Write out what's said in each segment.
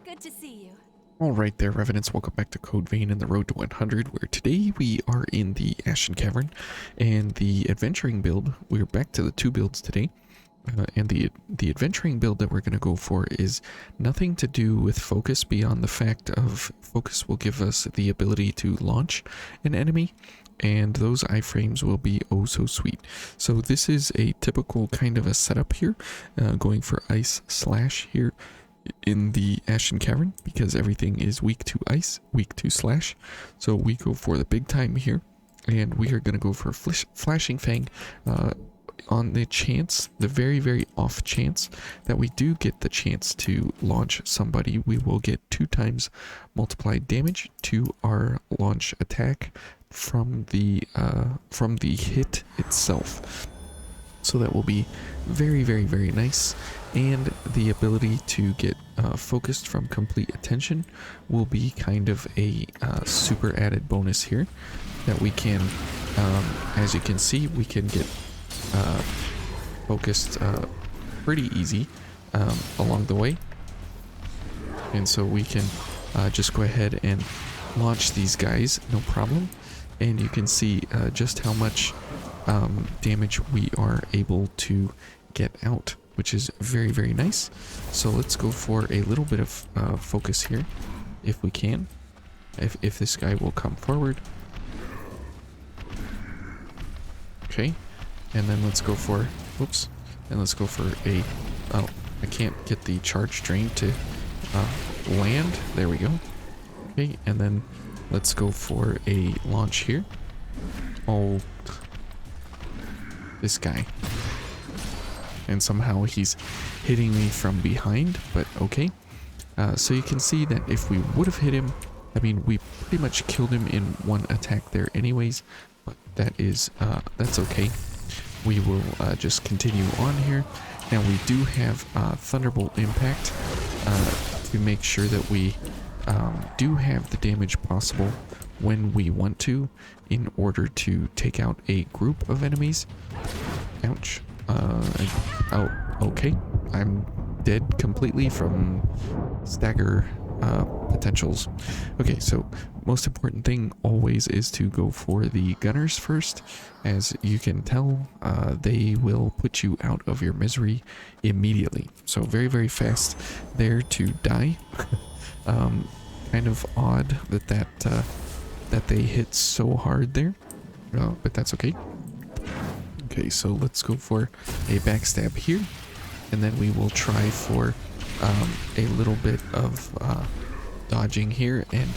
Good to see you. Alright there, Revenants, welcome back to Code Vein and the Road to 100, where today we are in the Ashen Cavern, and the adventuring build, we're back to the two builds today, and the adventuring build that we're going to go for is nothing to do with focus beyond the fact of focus will give us the ability to launch an enemy, and those iframes will be oh so sweet. So this is a typical kind of a setup here, going for ice slash here in the Ashen Cavern, because everything is weak to ice, weak to slash. So we go for the big time here, and we are going to go for Flashing Fang on the chance, the very off chance that we do get the chance to launch somebody. We will get 2 times multiplied damage to our launch attack from the hit itself. So that will be very nice, and the ability to get focused from complete attention will be kind of a super added bonus here that we can, as you can see, we can get focused pretty easy along the way, and so we can just go ahead and launch these guys no problem, and you can see just how much damage we are able to get out, which is very nice. So let's go for a little bit of focus here if we can, if this guy will come forward. Okay, and then let's go for a oh, I can't get the charge drain to land. There we go. Okay, and then let's go for a launch here. Oh, this guy, and somehow he's hitting me from behind, but okay. So you can see that if we would have hit him, I mean, we pretty much killed him in one attack there anyways, but that is that's okay. We will just continue on here. Now we do have Thunderbolt Impact to make sure that we do have the damage possible when we want to, in order to take out a group of enemies. Ouch. Oh, okay. I'm dead completely from stagger potentials. Okay, so most important thing always is to go for the gunners first. As you can tell, they will put you out of your misery immediately. So very fast there to die. Kind of odd that they hit so hard there, but that's okay. Okay, so let's go for a backstab here, and then we will try for a little bit of dodging here, and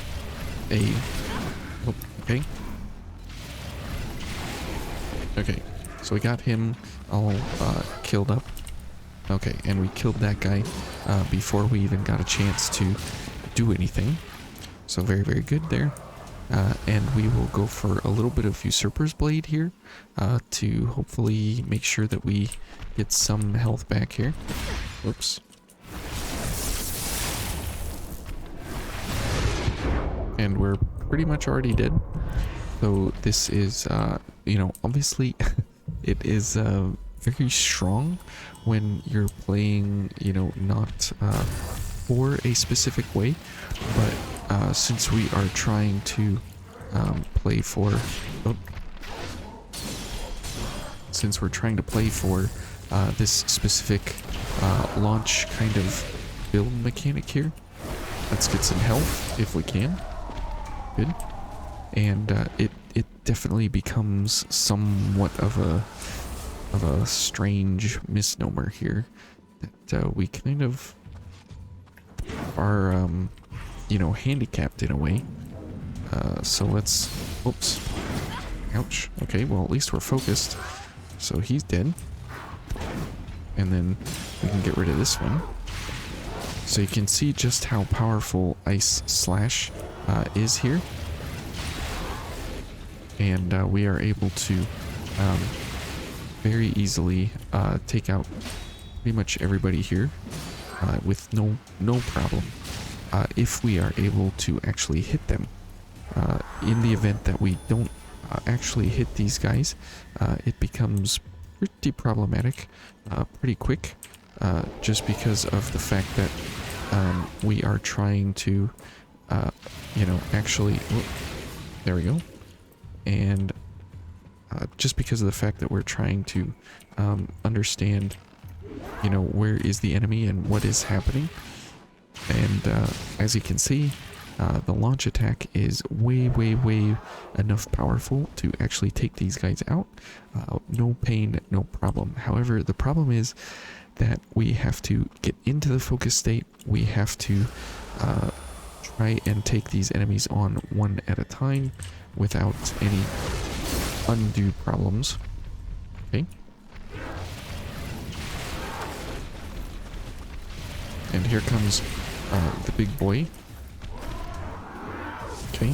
okay, so we got him all killed up. Okay, and we killed that guy before we even got a chance to do anything, so very good there. And we will go for a little bit of Usurper's Blade here to hopefully make sure that we get some health back here. Whoops. And we're pretty much already dead. So this is, you know, obviously it is very strong when you're playing, you know, not for a specific way, but since we are trying to play for this specific launch kind of build mechanic here, let's get some health if we can. Good. And it definitely becomes somewhat of a strange misnomer here that we kind of are you know, handicapped in a way. So let's, oops, ouch. Okay, well, at least we're focused. So he's dead. And then we can get rid of this one. So you can see just how powerful Ice Slash is here. And we are able to very easily take out pretty much everybody here with no problem. If we are able to actually hit them. In the event that we don't actually hit these guys, it becomes pretty problematic pretty quick, just because of the fact that we are trying to, you know, actually... Whoop, there we go. And just because of the fact that we're trying to understand, you know, where is the enemy and what is happening. And as you can see, the launch attack is way enough powerful to actually take these guys out. No pain, no problem. However, the problem is that we have to get into the focus state. We have to try and take these enemies on one at a time without any undue problems. Okay. And here comes the big boy. Okay.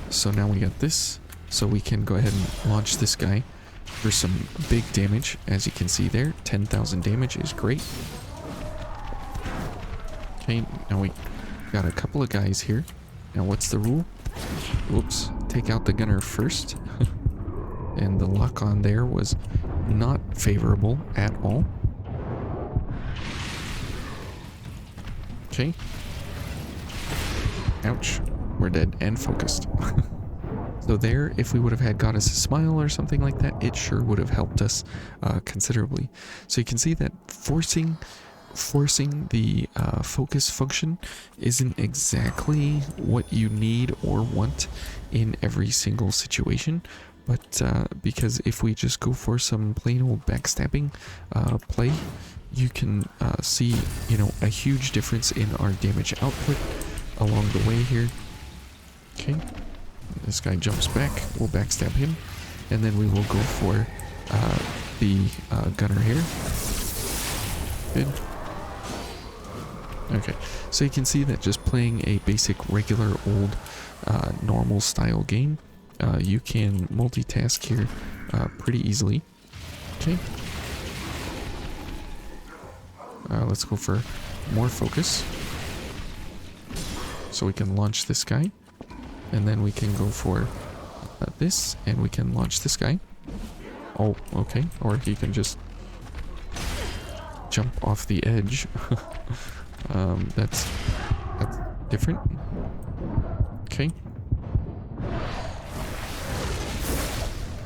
So now we got this. So we can go ahead and launch this guy for some big damage. As you can see there, 10,000 damage is great. Okay, now we got a couple of guys here. Now what's the rule? Whoops. Take out the gunner first. And the lock on there was not favorable at all. Okay. Ouch. We're dead and focused. So there, if we would have had Goddess' Smile or something like that, it sure would have helped us considerably. So you can see that forcing the focus function isn't exactly what you need or want in every single situation. But because if we just go for some plain old backstabbing play, you can see, you know, a huge difference in our damage output along the way here. Okay, this guy jumps back, we'll backstab him, and then we will go for the gunner here. Good. Okay, so you can see that just playing a basic regular old normal style game, you can multitask here pretty easily. Okay. Let's go for more focus. So we can launch this guy. And then we can go for this, and we can launch this guy. Oh, okay. Or he can just jump off the edge. That's different. Okay.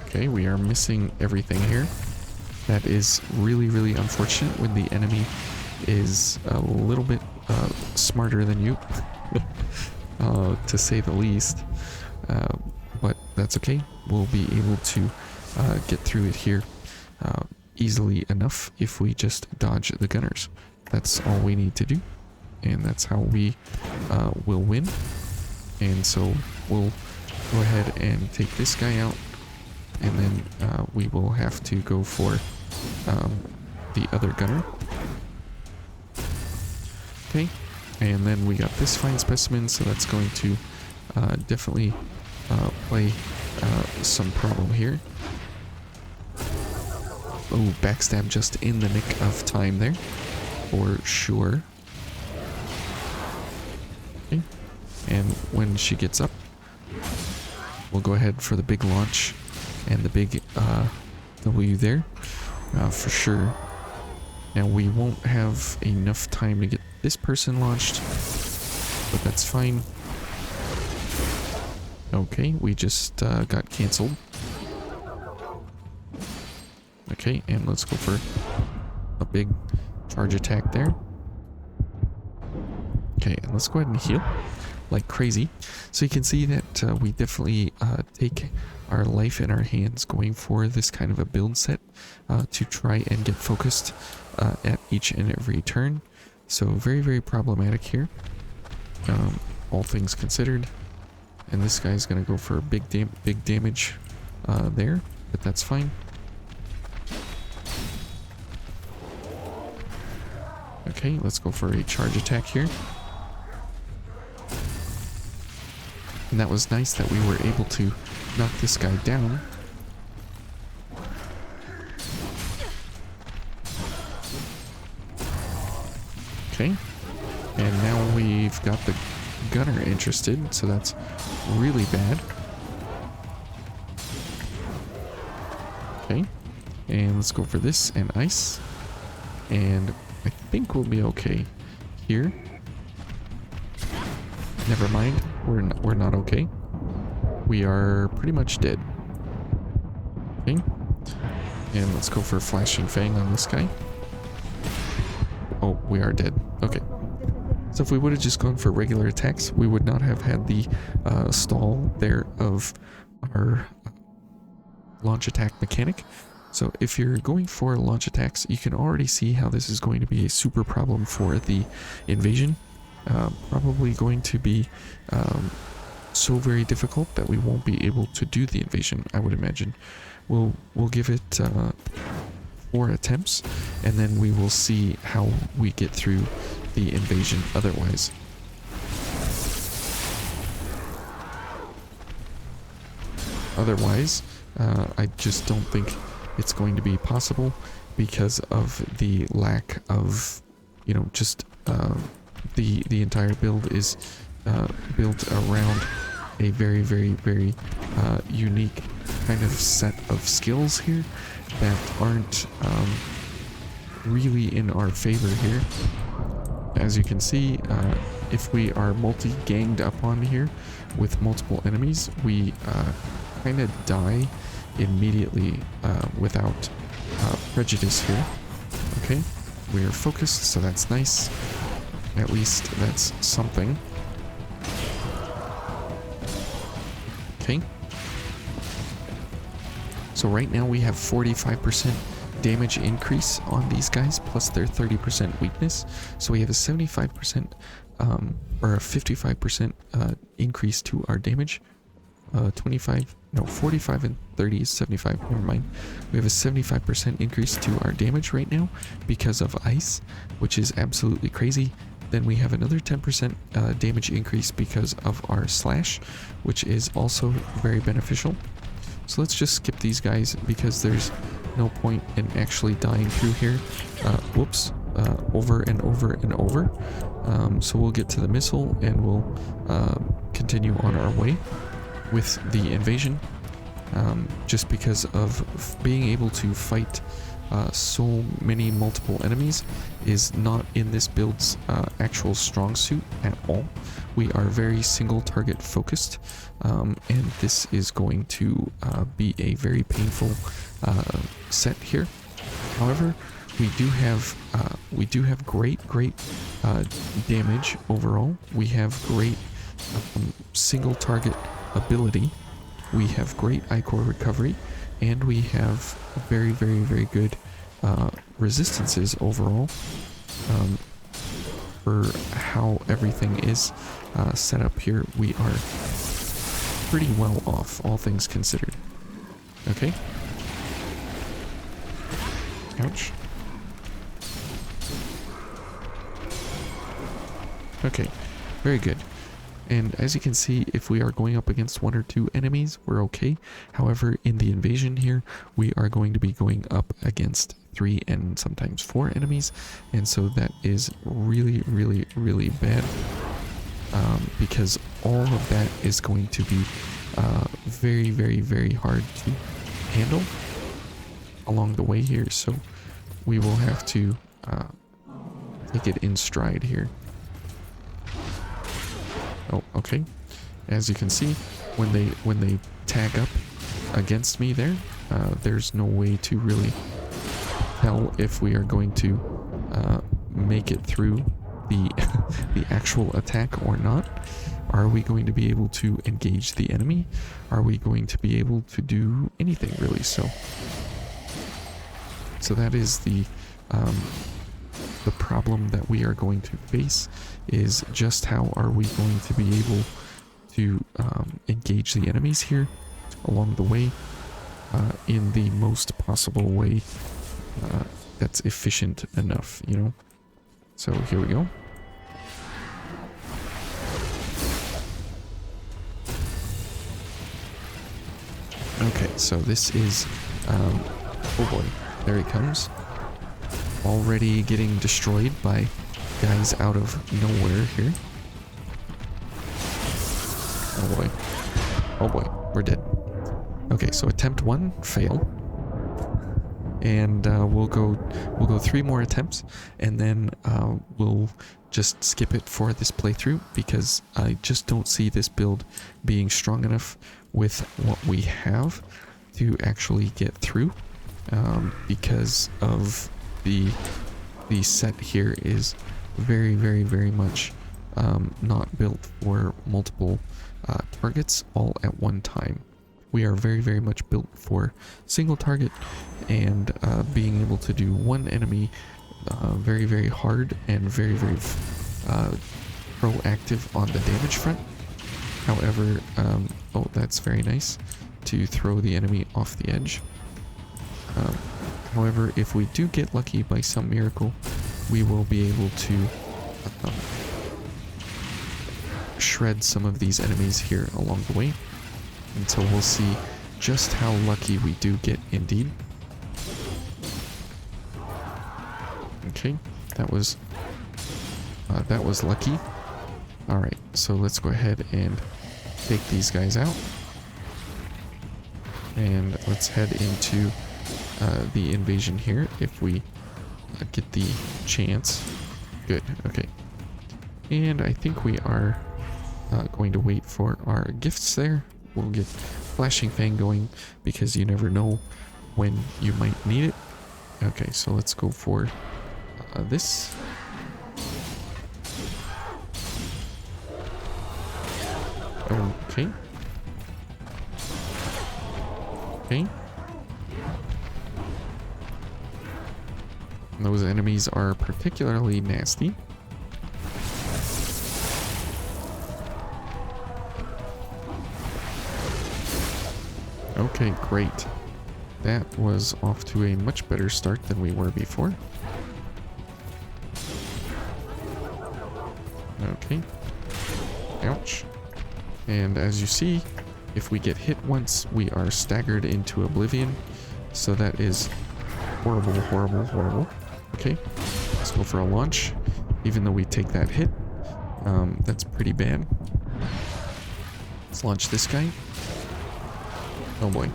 Okay, we are missing everything here. That is really unfortunate when the enemy is a little bit smarter than you. To say the least, but that's okay. We'll be able to get through it here easily enough if we just dodge the gunners. That's all we need to do, and that's how we will win. And so we'll go ahead and take this guy out, and then we will have to go for the other gunner. Okay. And then we got this fine specimen, so that's going to definitely play some problem here. Oh, backstab just in the nick of time there, for sure. Okay. And when she gets up, we'll go ahead for the big launch and the big W there, for sure. Now we won't have enough time to get this person launched, but that's fine. Okay, we just got canceled. Okay, and let's go for a big charge attack there. Okay, and let's go ahead and heal like crazy. So you can see that we definitely take our life in our hands going for this kind of a build set to try and get focused at each and every turn. So very problematic here, all things considered. And this guy's gonna go for a big damage there, but that's fine. Okay, let's go for a charge attack here. And that was nice that we were able to knock this guy down. Okay, and now we've got the gunner interested, so that's really bad. Okay, and let's go for this and ice, and I think we'll be okay here. Never mind. We're not okay. We are pretty much dead. Okay. And let's go for a Flashing Fang on this guy. Oh, we are dead. Okay. So if we would have just gone for regular attacks, we would not have had the stall there of our launch attack mechanic. So if you're going for launch attacks, you can already see how this is going to be a super problem for the invasion. Probably going to be so very difficult that we won't be able to do the invasion, I would imagine. We'll give it 4 attempts, and then we will see how we get through the invasion otherwise. I just don't think it's going to be possible because of the lack of, you know, just the entire build is built around a very, very, very unique kind of set of skills here that aren't really in our favor here. As you can see, if we are multi-ganged up on here with multiple enemies, we kind of die immediately without prejudice here. Okay, we're focused, so that's nice. At least that's something. Okay. So right now we have 45% damage increase on these guys, plus their 30% weakness. So we have a 75% or a 55% increase to our damage. 45 and 30 is 75, never mind. We have a 75% increase to our damage right now because of ice, which is absolutely crazy. Then we have another 10% damage increase because of our slash, which is also very beneficial. So let's just skip these guys because there's no point in actually dying through here. Over and over and over. So we'll get to the missile and we'll continue on our way with the invasion. Just because of being able to fight so many multiple enemies is not in this build's actual strong suit at all. We are very single target focused, and this is going to be a very painful set here. However, we do have great damage overall. We have great single target ability. We have great iCore recovery, and we have very, very, very good resistances overall for how everything is set up here. We are pretty well off, all things considered. Okay. Ouch. Okay, very good. And as you can see, if we are going up against 1 or 2 enemies, we're okay. However, in the invasion here, we are going to be going up against 3 and sometimes 4 enemies. And so that is really, really, really bad. Because all of that is going to be very, very, very hard to handle along the way here. So we will have to take it in stride here. Oh, okay. As you can see, when they tag up against me there, there's no way to really tell if we are going to make it through the the actual attack or not. Are we going to be able to engage the enemy? Are we going to be able to do anything really? So that is the problem that we are going to face, is just how are we going to be able to engage the enemies here along the way in the most possible way that's efficient enough, you know? So here we go. Okay, so this is, oh boy, there he comes. Already getting destroyed by guys out of nowhere here. Oh boy. Oh boy, we're dead. Okay, so attempt 1, fail. and we'll go 3 more attempts, and then we'll just skip it for this playthrough because I just don't see this build being strong enough with what we have to actually get through, because of the set here is very much not built for multiple targets all at one time. We are very much built for single target and being able to do one enemy very hard and very proactive on the damage front. However, oh, that's very nice to throw the enemy off the edge. However, if we do get lucky by some miracle, we will be able to shred some of these enemies here along the way. And so we'll see just how lucky we do get indeed. Okay, that was lucky. Alright, so let's go ahead and take these guys out. And let's head into the invasion here if we get the chance. Good, okay. And I think we are going to wait for our gifts there. We'll get Flashing Fang going because you never know when you might need it. Okay, so let's go for this. Okay. Okay. Those enemies are particularly nasty. Okay, great. That was off to a much better start than we were before. Okay. Ouch. And as you see, if we get hit once, we are staggered into oblivion. So that is horrible. Okay, let's go for a launch. Even though we take that hit, that's pretty bad. Let's launch this guy. Oh boy.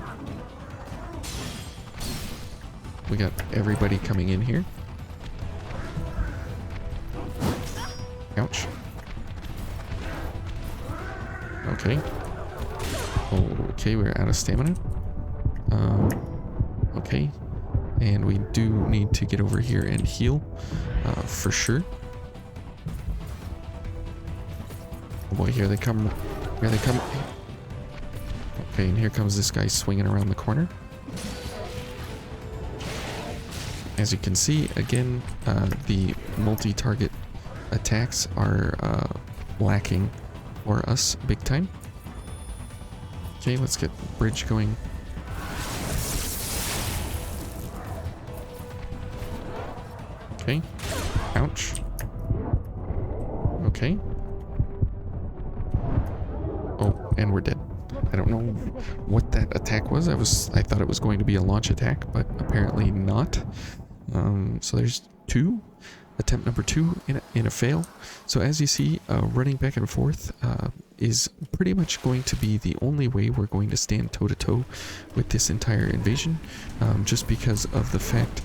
We got everybody coming in here. Ouch. Okay. Okay, we're out of stamina. Okay. And we do need to get over here and heal, for sure. Oh boy, here they come. Here they come. Okay, and here comes this guy swinging around the corner. As you can see, again, the multi-target attacks are lacking for us big time. Okay, let's get the bridge going. Okay. Ouch. Okay. Oh, and we're dead. I don't know what that attack was. I thought it was going to be a launch attack, but apparently not. So there's 2. Attempt number 2 in a fail. So as you see, running back and forth is pretty much going to be the only way we're going to stand toe-to-toe with this entire invasion, just because of the fact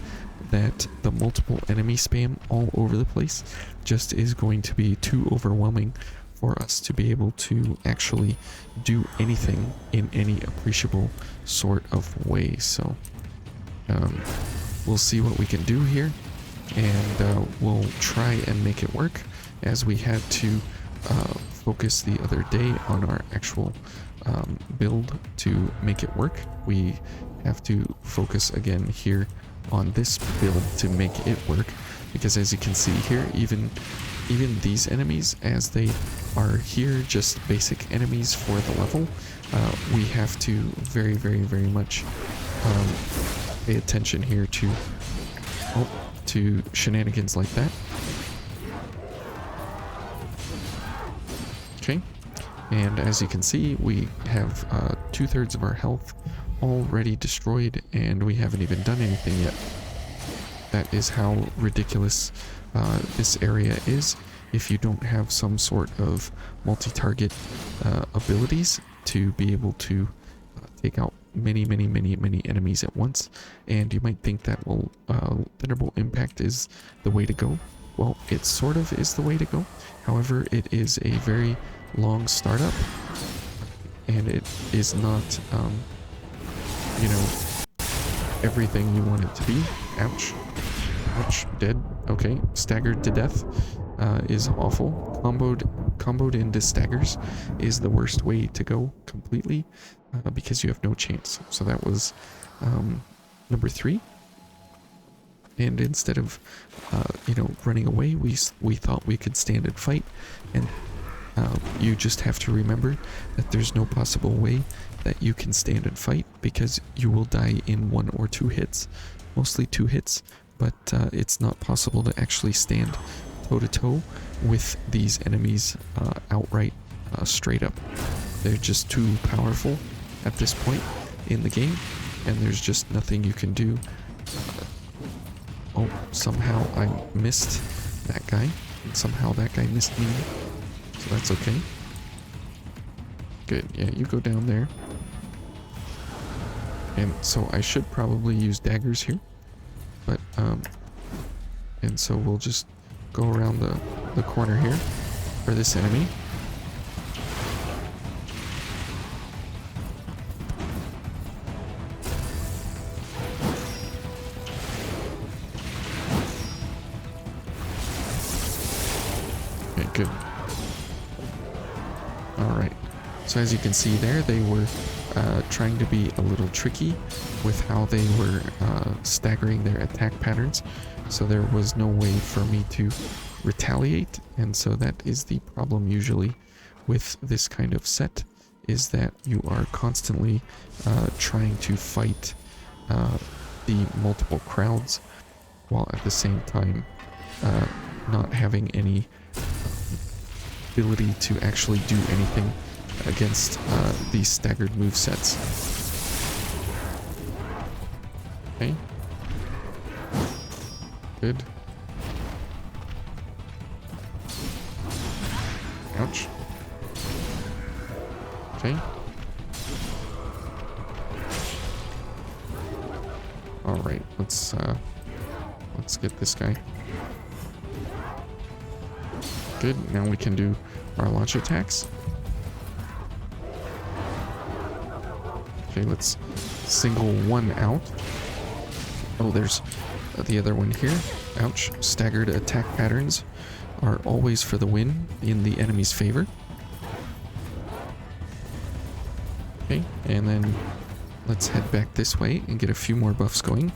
that the multiple enemy spam all over the place just is going to be too overwhelming for us to be able to actually do anything in any appreciable sort of way. So we'll see what we can do here, and we'll try and make it work, as we had to focus the other day on our actual build to make it work. We have to focus again here on this build to make it work, because as you can see here, even these enemies, as they are here just basic enemies for the level, we have to very much pay attention here to shenanigans like that. Okay, and as you can see, we have 2/3 of our health already destroyed, and we haven't even done anything yet. That is how ridiculous this area is if you don't have some sort of multi-target abilities to be able to take out many enemies at once. And you might think that, well, Thunderbolt Impact is the way to go. Well, it sort of is the way to go. However, it is a very long startup, and it is not, you know, everything you want it to be. Ouch. Ouch. Dead. Okay. Staggered to death is awful. Comboed into staggers is the worst way to go completely, because you have no chance. So that was number 3. And instead of, you know, running away, we thought we could stand and fight. And you just have to remember that there's no possible way that you can stand and fight, because you will die in 1 or 2 hits. Mostly 2 hits, but it's not possible to actually stand toe-to-toe with these enemies outright, straight up. They're just too powerful at this point in the game, and there's just nothing you can do. Oh, somehow I missed that guy, and somehow that guy missed me, so that's okay. Good, yeah, you go down there. And so I should probably use daggers here, but, and so we'll just go around the corner here for this enemy. Okay, good. Alright, so as you can see there, they were trying to be a little tricky with how they were staggering their attack patterns, so there was no way for me to retaliate. And so that is the problem usually with this kind of set, is that you are constantly trying to fight the multiple crowds, while at the same time not having any ability to actually do anything against these staggered movesets. Okay. Good. Ouch. Okay. Alright, let's get this guy. Good, now we can do our launch attacks. Okay, let's single one out. Oh, there's the other one here. Ouch. Staggered attack patterns are always for the win in the enemy's favor. Okay, and then let's head back this way and get a few more buffs going.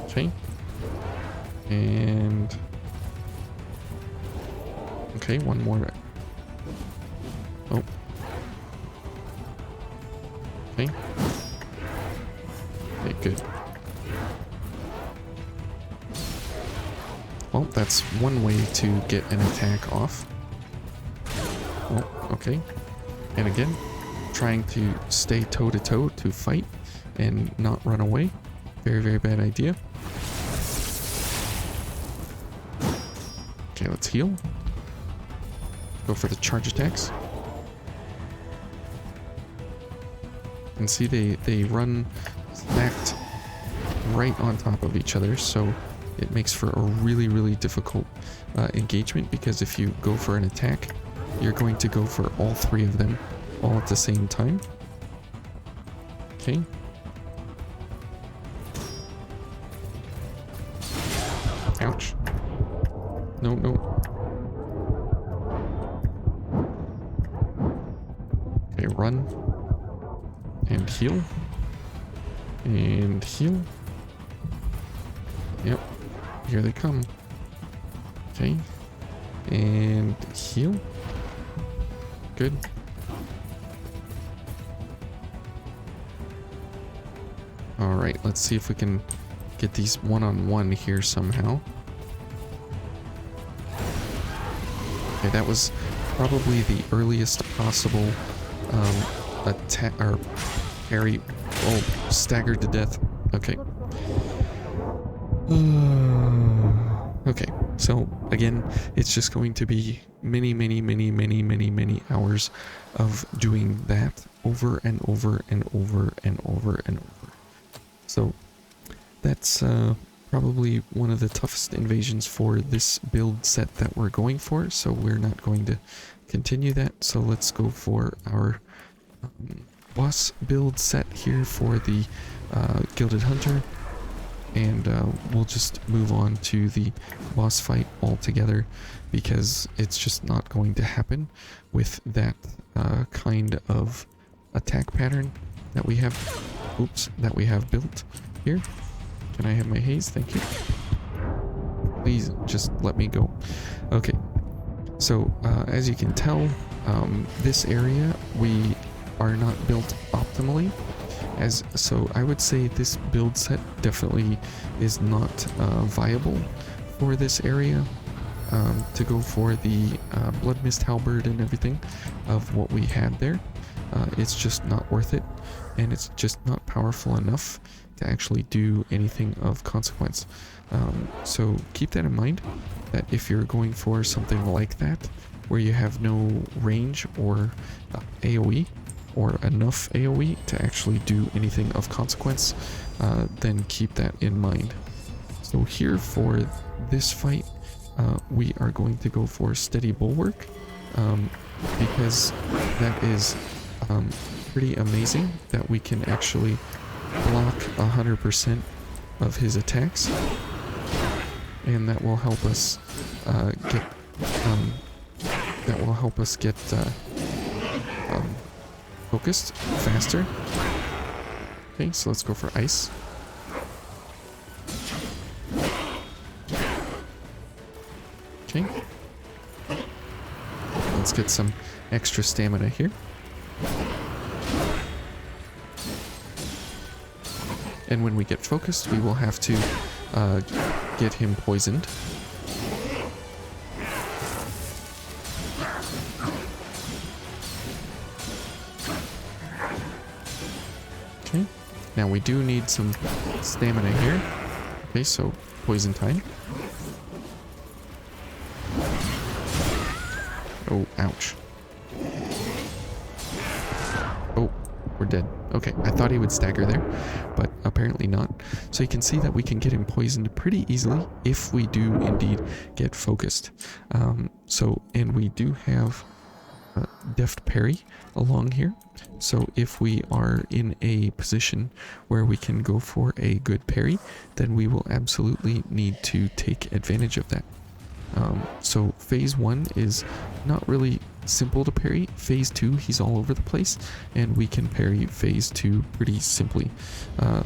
Okay. And okay, one more. Oh. Okay. Okay, good. Well, that's one way to get an attack off. Oh, okay. And again, trying to stay toe-to-toe to fight and not run away. Very bad idea. Okay, let's heal. Go for the charge attacks. And see, they run stacked right on top of each other, so it makes for a really difficult engagement, because if you go for an attack, you're going to go for all 3 of them all at the same time. Okay. Ouch. No. Okay, run. And heal. And heal. Yep. Here they come. Okay. And heal. Good. Alright, let's see if we can get these one-on-one here somehow. Okay, that was probably the earliest possible attack or parry. Oh, staggered to death. Okay. Okay, So again, it's just going to be many hours of doing that over and over and over and over and over. So that's probably one of the toughest invasions for this build set that we're going for, so we're not going to continue that. So let's go for our boss build set here for the Gilded Hunter, and we'll just move on to the boss fight altogether, because it's just not going to happen with that kind of attack pattern that we have, that we have built here. Can I have my haze? Thank you. Please just let me go. Okay, so as you can tell, this area we are not built optimally, so I would say this build set definitely is not viable for this area, to go for the Blood Mist Halberd and everything of what we had there. It's just not worth it, and it's just not powerful enough to actually do anything of consequence. So keep that in mind, that if you're going for something like that, where you have no range or AoE, or enough AoE to actually do anything of consequence, then keep that in mind. So here for this fight, we are going to go for Steady Bulwark, because that is pretty amazing that we can actually block 100% of his attacks, and that will help us get focused faster. Okay, so let's go for ice. Okay, let's get some extra stamina here. And when we get focused, we will have to get him poisoned. Okay, now we do need some stamina here. Okay, so poison time. Oh, ouch. Oh, we're dead. Okay, I thought he would stagger there, but apparently not. So you can see that we can get him poisoned pretty easily if we do indeed get focused. And we do have deft parry along here. So if we are in a position where we can go for a good parry, then we will absolutely need to take advantage of that. So phase 1 is not really simple to parry. Phase 2, he's all over the place, and we can parry phase 2 pretty simply.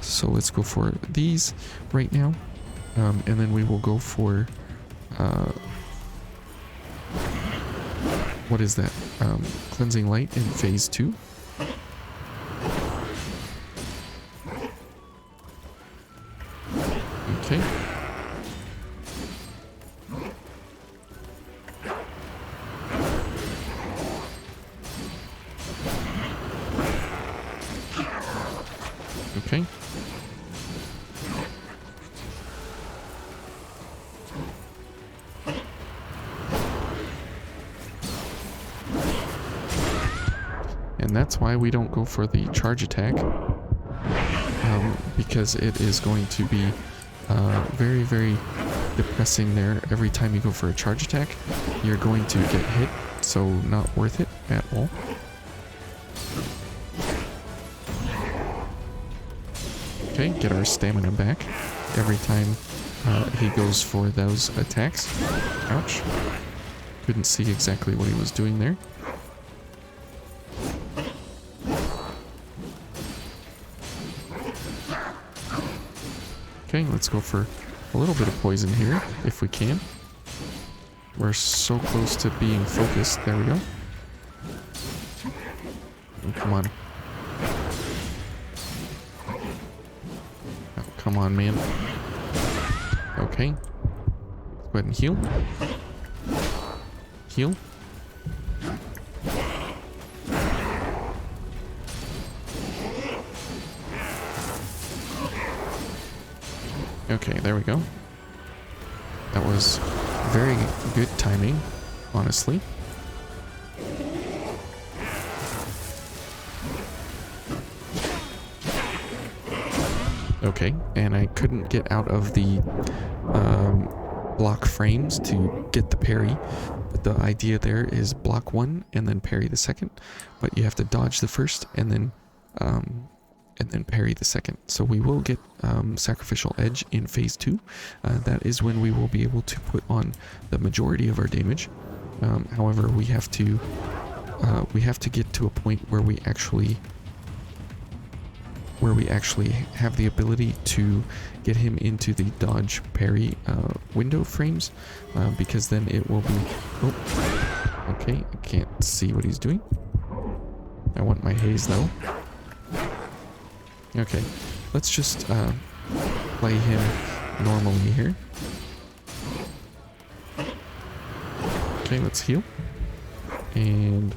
So let's go for these right now, and then we will go for what is that? Cleansing Light in phase 2. Okay. Okay. And that's why we don't go for the charge attack, because it is going to be very, very depressing there. Every time you go for a charge attack, you're going to get hit, so not worth it at all. Okay, get our stamina back every time he goes for those attacks. Ouch. Couldn't see exactly what he was doing there. Okay, let's go for a little bit of poison here, if we can. We're so close to being focused. There we go. Oh, come on. Oh, come on, man. Okay. Let's go ahead and heal. Heal. Okay, there we go. That was Very good timing, honestly. Okay, and I couldn't get out of the block frames to get the parry, but the idea there is block one and then parry the second, but you have to dodge the first and then parry the second. So we will get Sacrificial Edge in phase 2. That is when we will be able to put on the majority of our damage. However, we have to get to a point where we actually have the ability to get him into the dodge parry window frames, because then it will be... Oh, okay, I can't see what he's doing. I want my haze though. Okay, let's just play him normally here. Okay, let's heal. And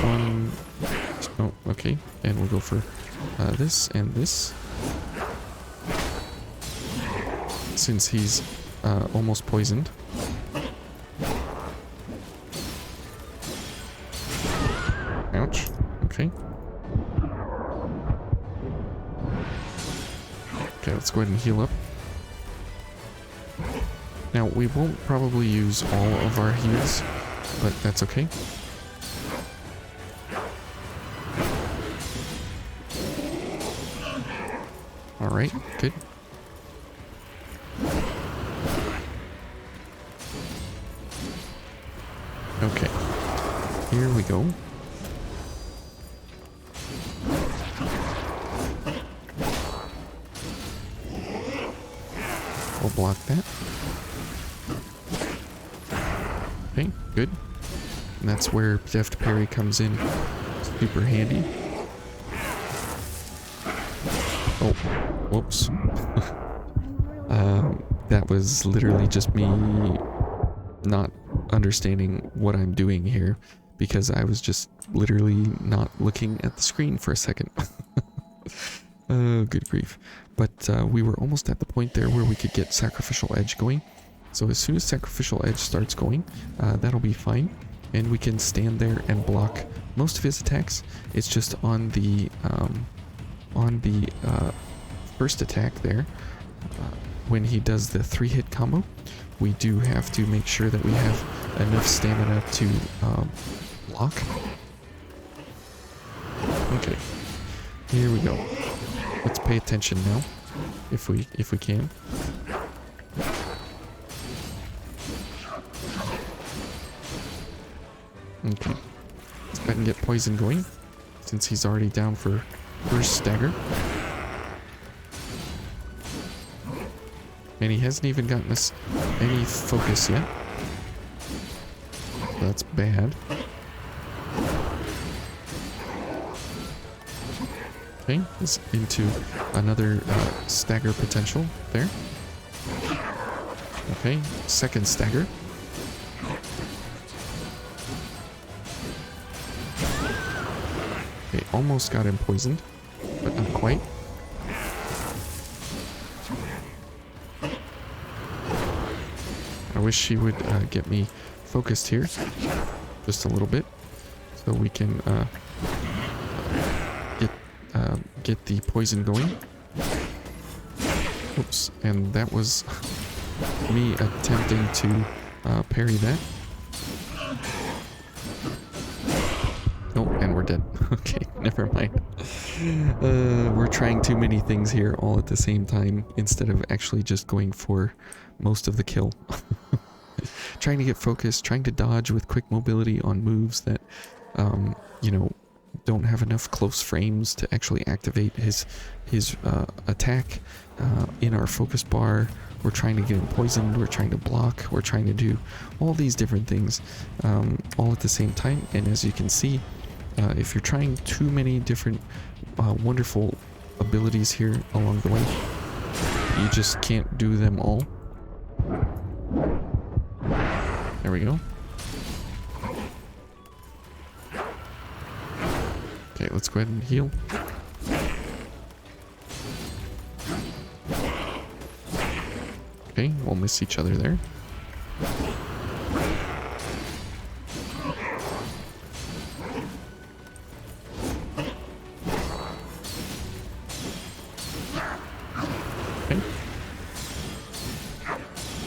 one... Oh, okay, and we'll go for this and this. Since he's almost poisoned. Ouch. Okay. Okay, let's go ahead and heal up. Now, we won't probably use all of our heals, but that's okay. Alright, good. Okay, here we go. We'll block that. Okay, good. And that's where Deft Parry comes in super handy. Oh, whoops. That was literally just me not understanding what I'm doing here, because I was just literally not looking at the screen for a second. Oh, good grief. But we were almost at the point there where we could get Sacrificial Edge going. So as soon as Sacrificial Edge starts going, that'll be fine. And we can stand there and block most of his attacks. It's just on the first attack there, when he does the 3-hit combo, we do have to make sure that we have enough stamina to block. Okay, here we go. Let's pay attention now, if we can. Okay, let's go ahead and get poison going, since he's already down for first stagger. And he hasn't even gotten us any focus yet. That's bad. Okay, he's into another stagger potential there. Okay, second stagger. Okay, almost got him poisoned, but not quite. I wish she would get me focused here just a little bit, so we can get the poison going. Oops, and that was me attempting to parry that. Oh, and we're dead. Okay, never mind. We're trying too many things here all at the same time instead of actually just going for most of the kill. Trying to get focused, trying to dodge with quick mobility on moves that, you know, don't have enough close frames to actually activate his attack in our focus bar. We're trying to get him poisoned, we're trying to block, we're trying to do all these different things all at the same time. And as you can see, if you're trying too many different wonderful abilities here along the way, you just can't do them all. There we go. Okay, let's go ahead and heal. Okay, we'll miss each other there.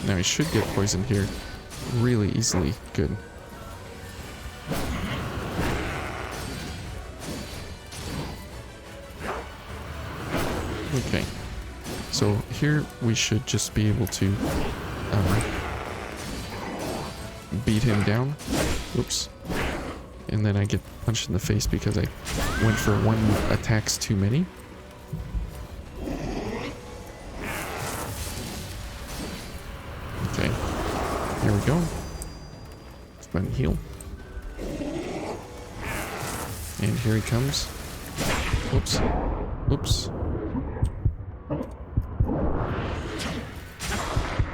Now he should get poisoned here really easily. Good. Okay. So here we should just be able to beat him down. Oops. And then I get punched in the face because I went for one attacks too many. Okay. Here we go. Let's go ahead and heal. And here he comes. Oops. Oops.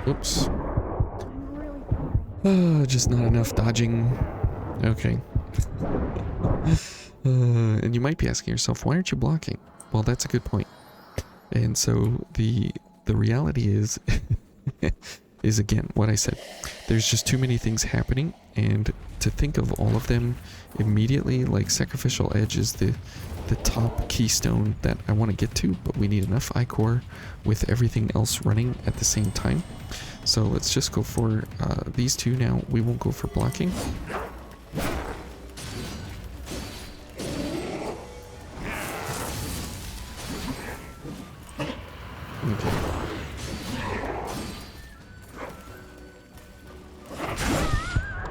Oops. Just not enough dodging. Okay. And you might be asking yourself, why aren't you blocking? Well, that's a good point. And so the reality is, is again what I said. There's just too many things happening, and to think of all of them immediately, like Sacrificial Edge is the top keystone that I want to get to, but we need enough iCore with everything else running at the same time. So let's just go for these two now. We won't go for blocking. Okay.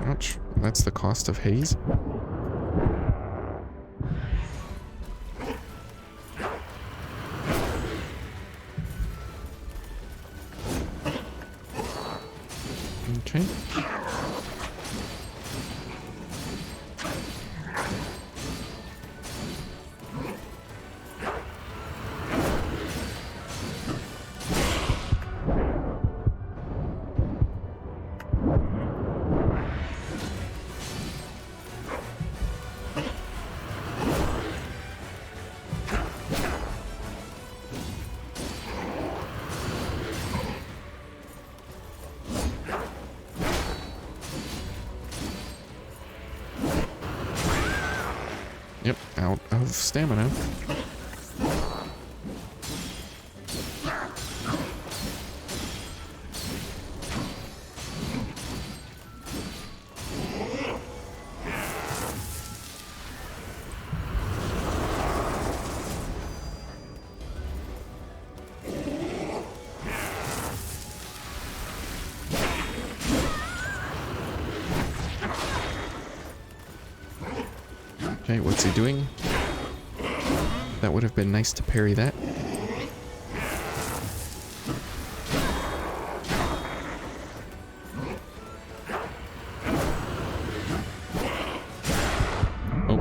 Ouch. That's the cost of haze. Okay. Yep, out of stamina. Okay, what's he doing? That would have been nice to parry that. Oh.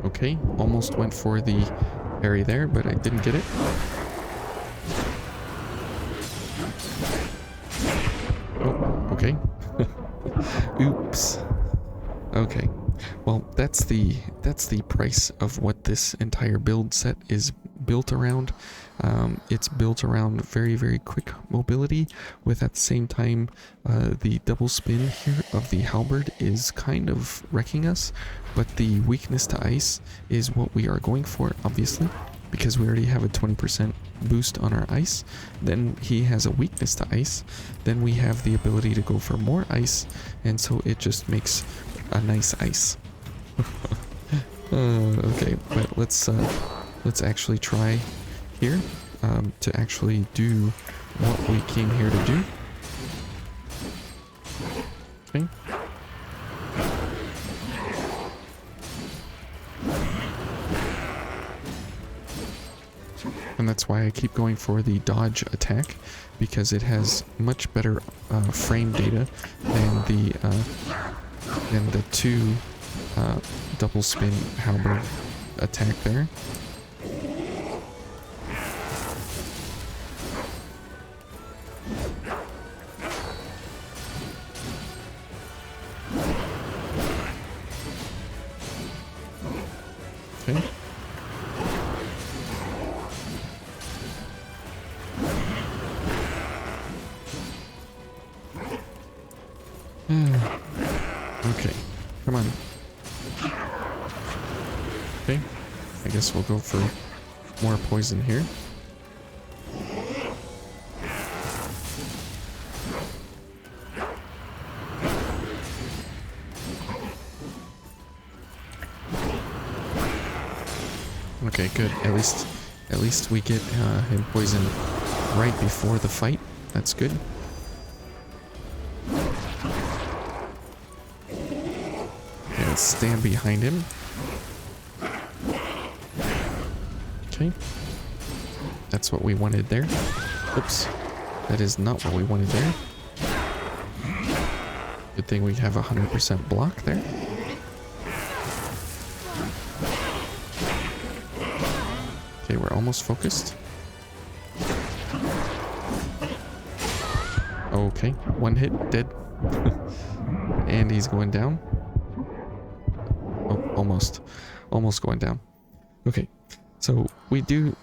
Okay, almost went for the parry there, but I didn't get it. Oh, okay. Oops. Okay. Well, that's the price of what this entire build set is built around. It's built around very, very quick mobility, with at the same time the double spin here of the halberd is kind of wrecking us, but the weakness to ice is what we are going for, obviously, because we already have a 20% boost on our ice. Then he has a weakness to ice, then we have the ability to go for more ice, and so it just makes a nice ice. Okay, but let's actually try here to actually do what we came here to do. Okay. And that's why I keep going for the dodge attack, because it has much better frame data than the two double spin halberd attack there. Okay. Okay, come on. Okay, I guess we'll go for more poison here. Okay, good. At least we get him poisoned right before the fight. That's good. Okay, let's stand behind him. Okay. That's what we wanted there. Oops. That is not what we wanted there. Good thing we have 100% block there. Okay, we're almost focused. Okay, one hit, dead. And he's going down. Oh, almost. Almost going down. Okay, so we do...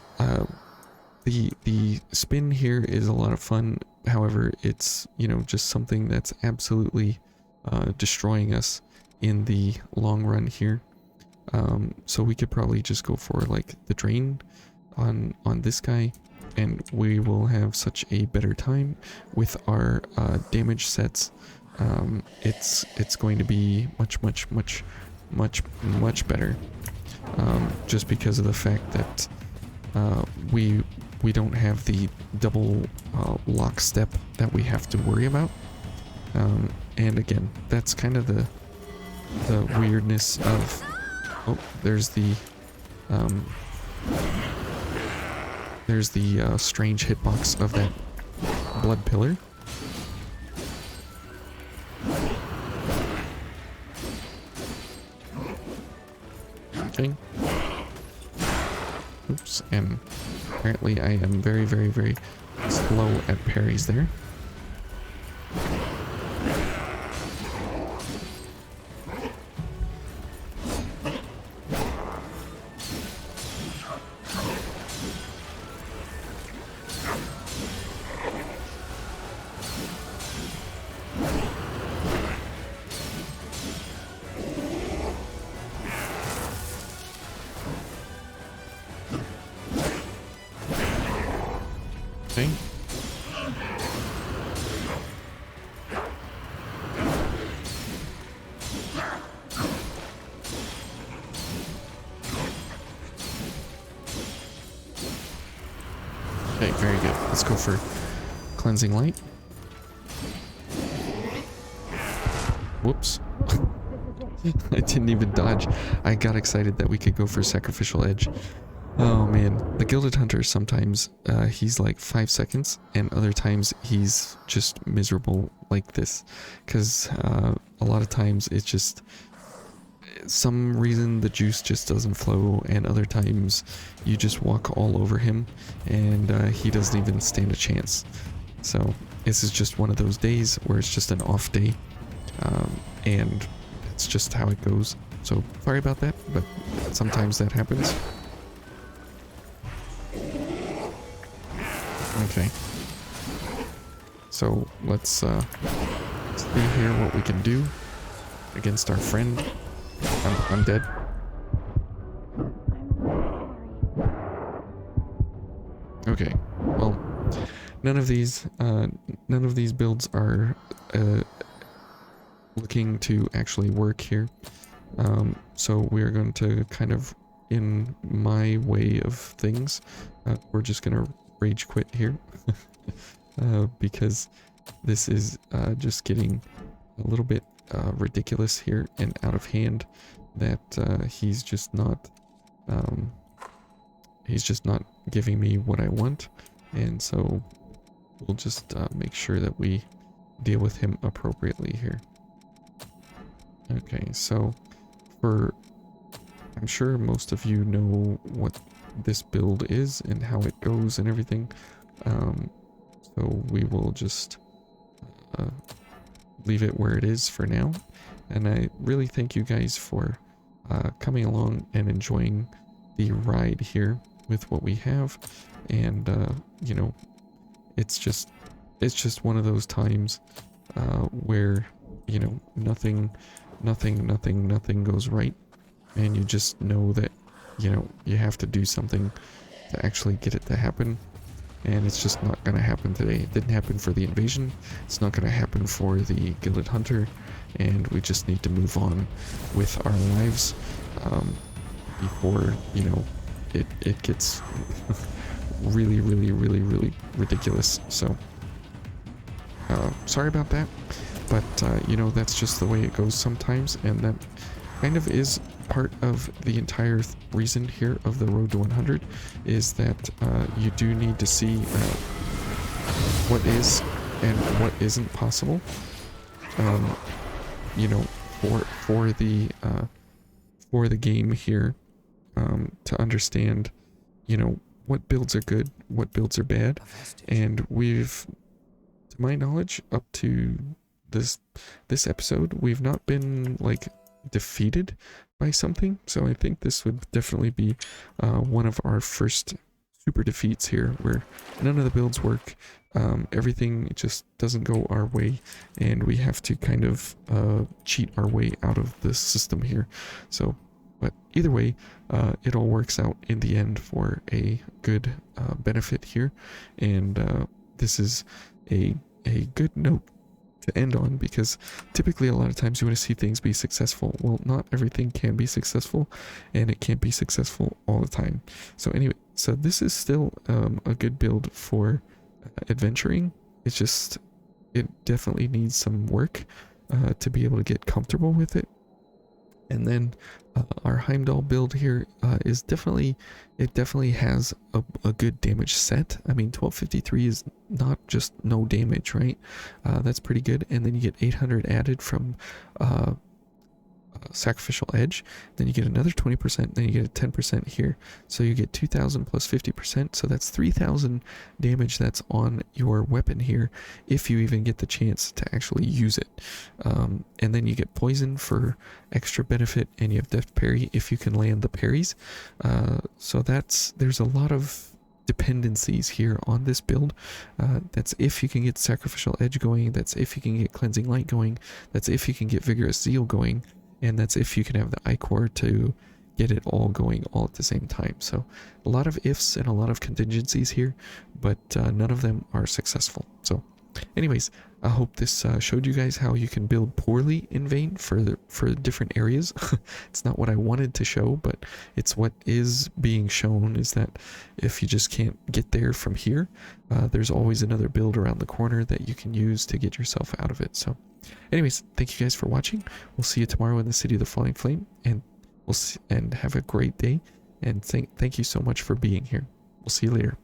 The spin here is a lot of fun. However, it's, you know, just something that's absolutely destroying us in the long run here. So we could probably just go for like the drain on this guy, and we will have such a better time with our damage sets. It's going to be much better, just because of the fact that we don't have the double lockstep that we have to worry about. And again, that's kind of the weirdness of... Oh, there's the strange hitbox of that blood pillar. Okay. Oops, and apparently I am very slow at parries there. Okay. Okay, very good. Let's go for cleansing light. Whoops. I didn't even dodge. I got excited that we could go for sacrificial edge. Oh man, the Gilded Hunter sometimes he's like 5 seconds, and other times he's just miserable like this, because a lot of times it's just some reason the juice just doesn't flow, and other times you just walk all over him and he doesn't even stand a chance. So this is just one of those days where it's just an off day, and it's just how it goes. So sorry about that, but sometimes that happens. Okay, so let's see here what we can do against our friend. I'm dead. Okay, well, none of these builds are looking to actually work here. So we're going to kind of, in my way of things, we're just gonna rage quit here because this is just getting a little bit ridiculous here and out of hand, that he's just not giving me what I want, and so we'll just make sure that we deal with him appropriately here. Okay, so I'm sure most of you know what this build is and how it goes and everything, so we will just leave it where it is for now. And I really thank you guys for coming along and enjoying the ride here with what we have. And you know, it's just one of those times where, you know, nothing goes right, and you just know that, you know, you have to do something to actually get it to happen. And it's just not gonna happen today. It didn't happen for the invasion. It's not gonna happen for the Gilded Hunter, and we just need to move on with our lives before, you know, it gets really ridiculous. So sorry about that, but you know, that's just the way it goes sometimes, and that kind of is part of the entire reason here of the road to 100, is that you do need to see what is and what isn't possible, you know, for the game here, to understand, you know, what builds are good, what builds are bad. And we've, to my knowledge, up to this episode, we've not been like defeated by something, so I think this would definitely be one of our first super defeats here, where none of the builds work, everything just doesn't go our way, and we have to kind of cheat our way out of the system here. So, but either way, it all works out in the end for a good benefit here, and this is a good note to end on, because typically a lot of times you want to see things be successful. Well, not everything can be successful, and it can't be successful all the time. So anyway, so this is still a good build for adventuring. It's just, it definitely needs some work to be able to get comfortable with it. And then our Heimdall build here is definitely, it definitely has a good damage set. I mean, 1253 is not just no damage, right? That's pretty good. And then you get 800 added from Sacrificial Edge, then you get another 20%, then you get a 10% here, so you get 2000 plus 50%, so that's 3000 damage that's on your weapon here, if you even get the chance to actually use it. And then you get poison for extra benefit, and you have death parry if you can land the parries. So there's a lot of dependencies here on this build. That's if you can get Sacrificial Edge going, that's if you can get Cleansing Light going, that's if you can get Vigorous Zeal going, and that's if you can have the Ichor to get it all going all at the same time. So a lot of ifs and a lot of contingencies here, but none of them are successful. So anyways, I hope this showed you guys how you can build poorly in Vayne for different areas. It's not what I wanted to show, but it's what is being shown, is that if you just can't get there from here, there's always another build around the corner that you can use to get yourself out of it. So anyways, thank you guys for watching. We'll see you tomorrow in the City of the Flying Flame, and and have a great day, and thank you so much for being here. We'll see you later.